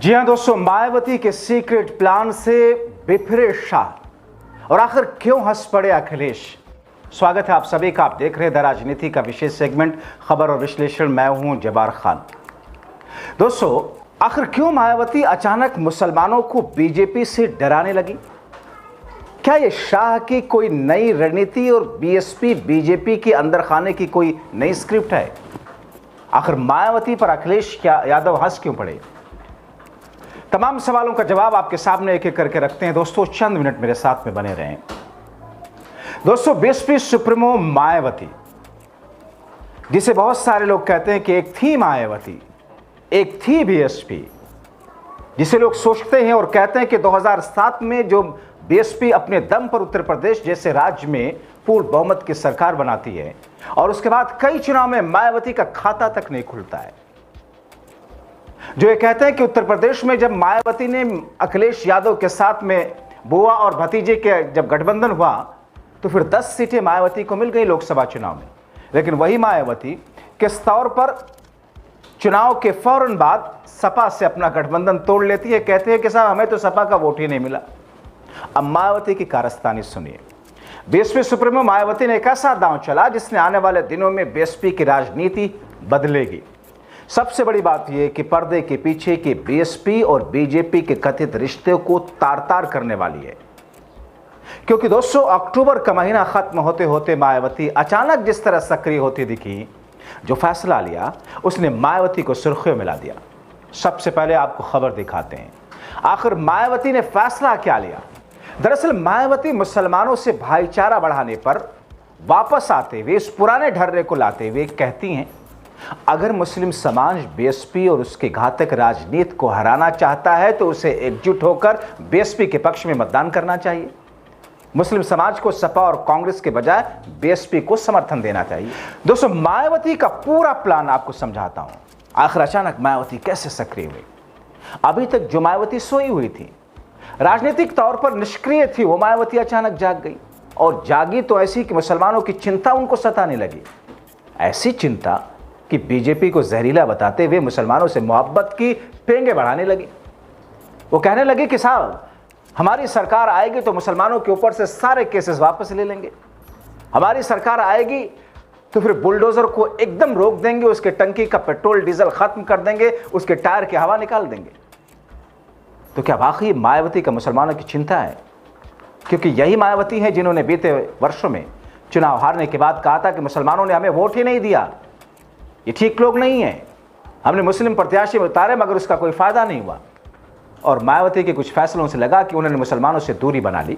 जी हां दोस्तों, मायावती के सीक्रेट प्लान से बिफरे शाह और आखिर क्यों हंस पड़े अखिलेश। स्वागत है आप सभी का। आप देख रहे हैं द राजनीति का विशेष सेगमेंट खबर और विश्लेषण। मैं हूं जब्बार खान। दोस्तों, आखिर क्यों मायावती अचानक मुसलमानों को बीजेपी से डराने लगी? क्या ये शाह की कोई नई रणनीति और बीएसपी बीजेपी के अंदर खाने की कोई नई स्क्रिप्ट है? आखिर मायावती पर अखिलेश यादव हंस क्यों पड़े? तमाम सवालों का जवाब आपके सामने एक एक करके रखते हैं। दोस्तों, चंद मिनट मेरे साथ में बने रहें। दोस्तों, बीएसपी सुप्रीमो मायावती, जिसे बहुत सारे लोग कहते हैं कि एक थी मायावती, एक थी बीएसपी, जिसे लोग सोचते हैं और कहते हैं कि 2007 में जो बीएसपी अपने दम पर उत्तर प्रदेश जैसे राज्य में पूर्ण बहुमत की सरकार बनाती है और उसके बाद कई चुनाव में मायावती का खाता तक नहीं खुलता है, जो ये कहते हैं कि उत्तर प्रदेश में जब मायावती ने अखिलेश यादव के साथ में बुआ और भतीजे के जब गठबंधन हुआ तो फिर 10 सीटें मायावती को मिल गई लोकसभा चुनाव में। लेकिन वही मायावती किस तौर पर चुनाव के फौरन बाद सपा से अपना गठबंधन तोड़ लेती है। कहते हैं कि साहब हमें तो सपा का वोट ही नहीं मिला। अब मायावती की कारस्तानी सुनिए। बीएसपी सुप्रीमो मायावती ने एक ऐसा दांव चला जिसने आने वाले दिनों में बीएसपी की राजनीति बदलेगी। सबसे बड़ी बात यह कि पर्दे के पीछे की बीएसपी और बीजेपी के कथित रिश्ते को तार-तार करने वाली है। क्योंकि दोस्तों, अक्टूबर का महीना खत्म होते होते मायावती अचानक जिस तरह सक्रिय होती दिखी, जो फैसला लिया उसने मायावती को सुर्खियों में ला दिया। सबसे पहले आपको खबर दिखाते हैं आखिर मायावती ने फैसला क्या लिया। दरअसल मायावती मुसलमानों से भाईचारा बढ़ाने पर वापस आते हुए इस पुराने ढर्रे को लाते हुए कहती हैं, अगर मुस्लिम समाज बीएसपी और उसके घातक राजनीति को हराना चाहता है तो उसे एकजुट होकर बीएसपी के पक्ष में मतदान करना चाहिए। मुस्लिम समाज को सपा और कांग्रेस के बजाय बीएसपी को समर्थन देना चाहिए। दोस्तों, मायावती का पूरा प्लान आपको समझाता हूं। आखिर अचानक मायावती कैसे सक्रिय हुई? अभी तक जो मायावती सोई हुई थी, राजनीतिक तौर पर निष्क्रिय थी, वो मायावती अचानक जाग गई। और जागी तो ऐसी कि मुसलमानों की चिंता उनको सताने लगी। ऐसी चिंता कि बीजेपी को जहरीला बताते हुए मुसलमानों से मोहब्बत की पेंगे बढ़ाने लगी। वो कहने लगी कि साहब हमारी सरकार आएगी तो मुसलमानों के ऊपर से सारे केसेस वापस ले लेंगे। हमारी सरकार आएगी तो फिर बुलडोजर को एकदम रोक देंगे, उसके टंकी का पेट्रोल डीजल खत्म कर देंगे, उसके टायर की हवा निकाल देंगे। तो क्या वाकई मायावती का मुसलमानों की चिंता है? क्योंकि यही मायावती है जिन्होंने बीते वर्षों में चुनाव हारने के बाद कहा था कि मुसलमानों ने हमें वोट ही नहीं दिया, ये ठीक लोग नहीं है, हमने मुस्लिम प्रत्याशी उतारे मगर उसका कोई फायदा नहीं हुआ। और मायावती के कुछ फैसलों से लगा कि उन्होंने मुसलमानों से दूरी बना ली।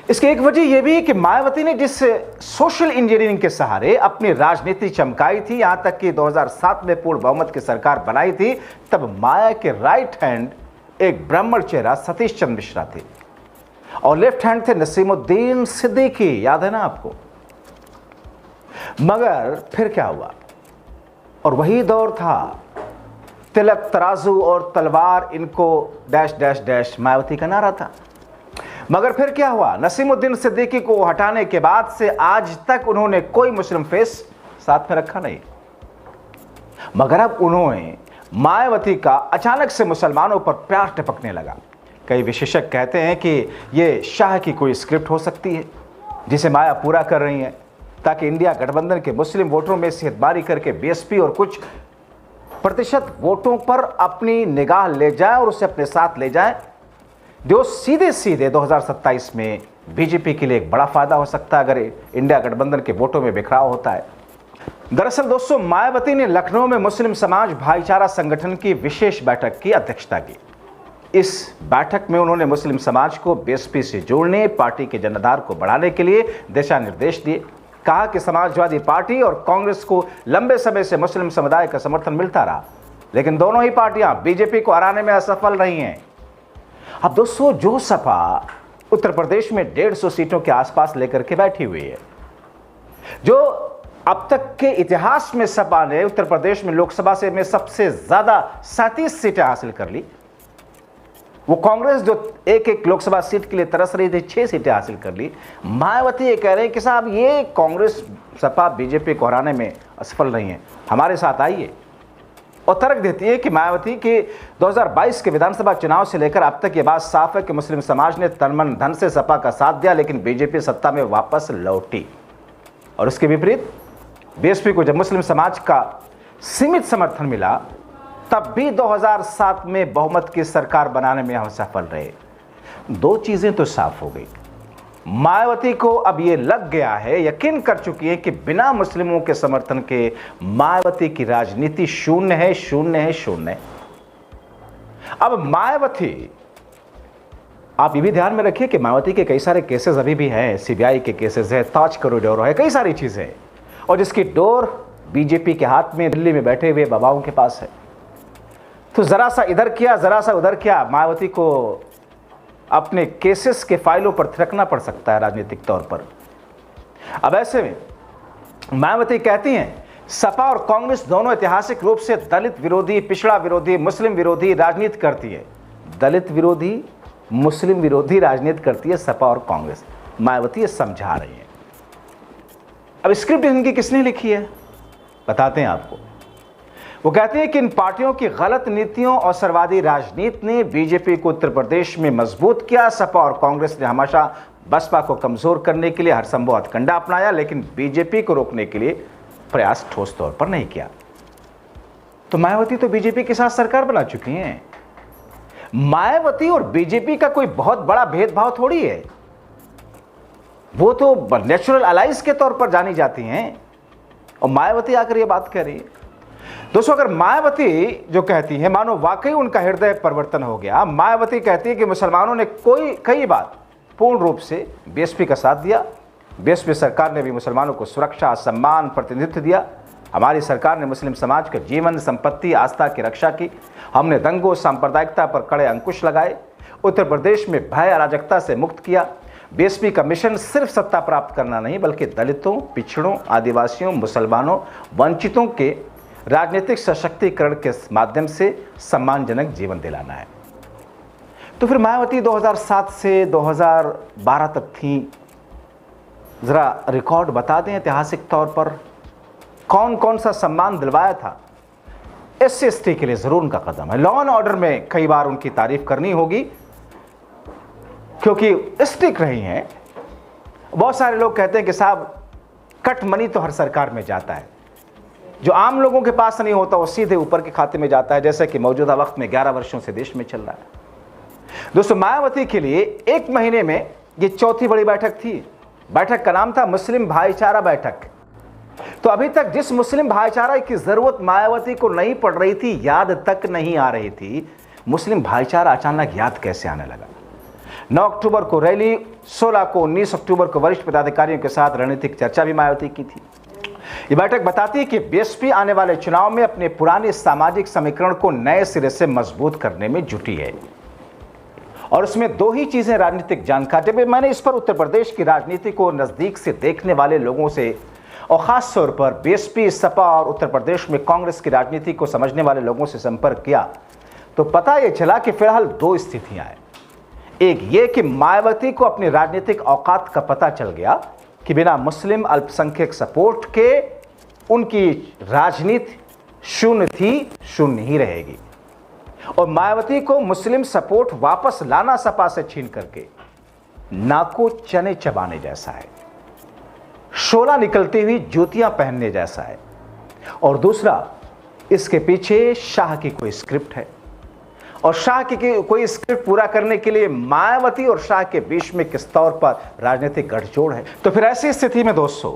इसकी एक वजह यह भी है कि मायावती ने जिस सोशल इंजीनियरिंग के सहारे अपनी राजनीति चमकाई थी, यहां तक कि 2007 में पूर्ण बहुमत की सरकार बनाई थी, तब माया के राइट हैंड एक ब्राह्मण चेहरा सतीश चंद्र मिश्रा थे और लेफ्ट हैंड थे नसीमुद्दीन सिद्दीकी। याद है ना आपको? मगर फिर क्या हुआ? और वही दौर था, तिलक तराजू और तलवार इनको डैश डैश डैश मायावती का नारा था। मगर फिर क्या हुआ? नसीमुद्दीन सिद्दीकी को हटाने के बाद से आज तक उन्होंने कोई मुस्लिम फेस साथ में रखा नहीं। मगर अब उन्होंने मायावती का अचानक से मुसलमानों पर प्यार टपकने लगा। कई विशेषज्ञ कहते हैं कि यह शाह की कोई स्क्रिप्ट हो सकती है जिसे माया पूरा कर रही है, ताकि इंडिया गठबंधन के मुस्लिम वोटरों में सेहतबारी करके बीएसपी और कुछ प्रतिशत वोटों पर अपनी निगाह ले जाए और उसे अपने साथ ले जाए, जो सीधे सीधे 2027 में बीजेपी के लिए एक बड़ा फायदा हो सकता है अगर इंडिया गठबंधन के वोटों में बिखराव होता है। दरअसल दोस्तों, मायावती ने लखनऊ में मुस्लिम समाज भाईचारा संगठन की विशेष बैठक की अध्यक्षता की। इस बैठक में उन्होंने मुस्लिम समाज को बीएसपी से जोड़ने, पार्टी के जनाधार को बढ़ाने के लिए दिशा निर्देश दिए। कहा कि समाजवादी पार्टी और कांग्रेस को लंबे समय से मुस्लिम समुदाय का समर्थन मिलता रहा, लेकिन दोनों ही पार्टियां बीजेपी को हराने में असफल रही हैं। अब दोस्तों, जो सपा उत्तर प्रदेश में 150 सीटों के आसपास लेकर के बैठी हुई है, जो अब तक के इतिहास में सपा ने उत्तर प्रदेश में लोकसभा से में सबसे ज्यादा 37 सीटें हासिल कर ली, वो कांग्रेस जो एक एक लोकसभा सीट के लिए तरस रही थी 6 सीटें हासिल कर ली। मायावती ये कह रहे हैं कि साहब ये कांग्रेस सपा बीजेपी को हराने में असफल रही हैं, हमारे साथ आइए। और तर्क देती है कि मायावती के 2022 के विधानसभा चुनाव से लेकर अब तक ये बात साफ है कि मुस्लिम समाज ने तन मन धन से सपा का साथ दिया, लेकिन बीजेपी सत्ता में वापस लौटी। और उसके विपरीत बीएसपी को जब मुस्लिम समाज का सीमित समर्थन मिला, तब भी 2007 में बहुमत की सरकार बनाने में हम सफल रहे। दो चीजें तो साफ हो गई, मायावती को अब यह लग गया है, यकीन कर चुकी है कि बिना मुस्लिमों के समर्थन के मायावती की राजनीति शून्य है, शून्य है, शून्य है। अब मायावती, आप ये भी ध्यान में रखिए कि मायावती के कई सारे केसेस अभी भी हैं, सीबीआई के केसेस है, ताज कॉरिडोर है, कई सारी चीजें, और जिसकी डोर बीजेपी के हाथ में दिल्ली में बैठे हुए बाबाओं के पास है। तो जरा सा इधर किया, जरा सा उधर किया, मायावती को अपने केसेस के फाइलों पर थिरकना पड़ सकता है राजनीतिक तौर पर। अब ऐसे में मायावती कहती हैं सपा और कांग्रेस दोनों ऐतिहासिक रूप से दलित विरोधी, पिछड़ा विरोधी, मुस्लिम विरोधी राजनीति करती है। दलित विरोधी, मुस्लिम विरोधी राजनीति करती है सपा और कांग्रेस, मायावती ये समझा रही है। अब स्क्रिप्ट इनकी किसने लिखी है बताते हैं आपको। वो कहते हैं कि इन पार्टियों की गलत नीतियों और सर्वादी राजनीति ने बीजेपी को उत्तर प्रदेश में मजबूत किया। सपा और कांग्रेस ने हमेशा बसपा को कमजोर करने के लिए हर संभव हथकंडा अपनाया, लेकिन बीजेपी को रोकने के लिए प्रयास ठोस तौर पर नहीं किया। तो मायावती तो बीजेपी के साथ सरकार बना चुकी हैं। मायावती और बीजेपी का कोई बहुत बड़ा भेदभाव थोड़ी है, वो तो नेचुरल अलाइज के तौर पर जानी जाती हैं, और मायावती आकर ये बात कह रही है। दोस्तों, अगर मायावती जो कहती है मानो वाकई उनका हृदय परिवर्तन हो गया। मायावती कहती है कि मुसलमानों ने कई बार पूर्ण रूप से बीएसपी का साथ दिया, बीएसपी सरकार ने भी मुसलमानों को सुरक्षा, सम्मान, प्रतिनिधित्व दिया। हमारी सरकार ने मुस्लिम समाज के जीवन, संपत्ति, आस्था की रक्षा की। हमने दंगों, सांप्रदायिकता पर कड़े अंकुश लगाए, उत्तर प्रदेश में भय, अराजकता से मुक्त किया। बीएसपी का मिशन सिर्फ सत्ता प्राप्त करना नहीं, बल्कि दलितों, पिछड़ों, आदिवासियों, मुसलमानों, वंचितों के राजनीतिक सशक्तिकरण के माध्यम से सम्मानजनक जीवन दिलाना है। तो फिर मायावती 2007 से 2012 तक थी, जरा रिकॉर्ड बता दें ऐतिहासिक तौर पर कौन कौन सा सम्मान दिलवाया था। SC/ST के लिए जरूर उनका कदम है। लॉ एंड ऑर्डर में कई बार उनकी तारीफ करनी होगी, क्योंकि स्टिक रही हैं। बहुत सारे लोग कहते हैं कि साहब कट मनी तो हर सरकार में जाता है, जो आम लोगों के पास नहीं होता वो सीधे ऊपर के खाते में जाता है, जैसे कि मौजूदा वक्त में 11 वर्षों से देश में चल रहा है। दोस्तों, मायावती के लिए एक महीने में ये चौथी बड़ी बैठक थी। बैठक का नाम था मुस्लिम भाईचारा बैठक। तो अभी तक जिस मुस्लिम भाईचारा की जरूरत मायावती को नहीं पड़ रही थी, याद तक नहीं आ रही थी, मुस्लिम भाईचारा अचानक याद कैसे आने लगा। 9 अक्टूबर को रैली, 16 को 19 अक्टूबर को वरिष्ठ पदाधिकारियों के साथ रणनीतिक चर्चा भी मायावती की थी। ये बैठक बताती है कि बीएसपी आने वाले चुनाव में अपने पुराने सामाजिक समीकरण को नए सिरे से मजबूत करने में जुटी है, और उसमें दो ही चीजें राजनीतिक जानकारी। जब मैंने इस पर उत्तर प्रदेश की राजनीति को नजदीक से देखने वाले लोगों से, और खास तौर पर बीएसपी, सपा और उत्तर प्रदेश में कांग्रेस की राजनीति को समझने वाले लोगों से संपर्क किया, तो पता यह चला कि फिलहाल दो स्थितियां हैं। एक ये कि मायावती को अपनी राजनीतिक औकात का पता चल गया कि बिना मुस्लिम अल्पसंख्यक सपोर्ट के उनकी राजनीति शून्य थी, शून्य ही रहेगी। और मायावती को मुस्लिम सपोर्ट वापस लाना सपा से छीन करके नाको चने चबाने जैसा है, शोला निकलती हुई जूतियां पहनने जैसा है। और दूसरा, इसके पीछे शाह की कोई स्क्रिप्ट है, और शाह की कोई स्क्रिप्ट पूरा करने के लिए मायावती और शाह के बीच में किस तौर पर राजनीतिक गठजोड़ है। तो फिर ऐसी स्थिति में दोस्तों,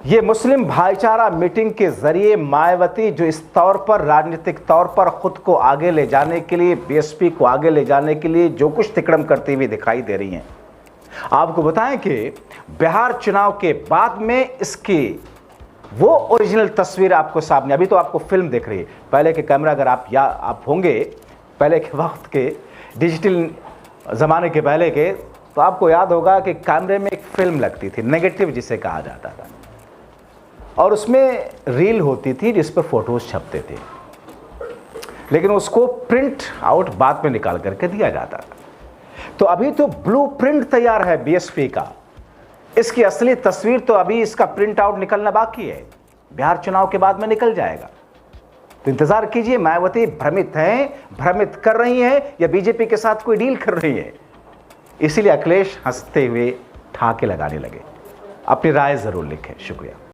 ये मुस्लिम भाईचारा मीटिंग के जरिए मायावती जो इस तौर पर राजनीतिक तौर पर खुद को आगे ले जाने के लिए, बीएसपी को आगे ले जाने के लिए जो कुछ तिकड़म करती हुई दिखाई दे रही हैं। आपको बताएं कि बिहार चुनाव के बाद में इसकी वो ओरिजिनल तस्वीर आपको सामने, अभी तो आपको फिल्म दिख रही है, पहले के कैमरा अगर आप होंगे पहले के वक्त के, डिजिटल ज़माने के पहले के, तो आपको याद होगा कि कैमरे में एक फिल्म लगती थी, नेगेटिव जिसे कहा जाता था, और उसमें रील होती थी जिस पर फोटोज छपते थे, लेकिन उसको प्रिंट आउट बाद में निकाल करके दिया जाता था। तो अभी तो ब्लूप्रिंट तैयार है बीएसपी का, इसकी असली तस्वीर तो अभी इसका प्रिंट आउट निकलना बाकी है, बिहार चुनाव के बाद में निकल जाएगा। तो इंतजार कीजिए, मायावती भ्रमित हैं, भ्रमित कर रही हैं या बीजेपी के साथ कोई डील कर रही है। इसीलिए अखिलेश हंसते हुए ठहाके लगाने लगे। अपनी राय जरूर लिखें। शुक्रिया।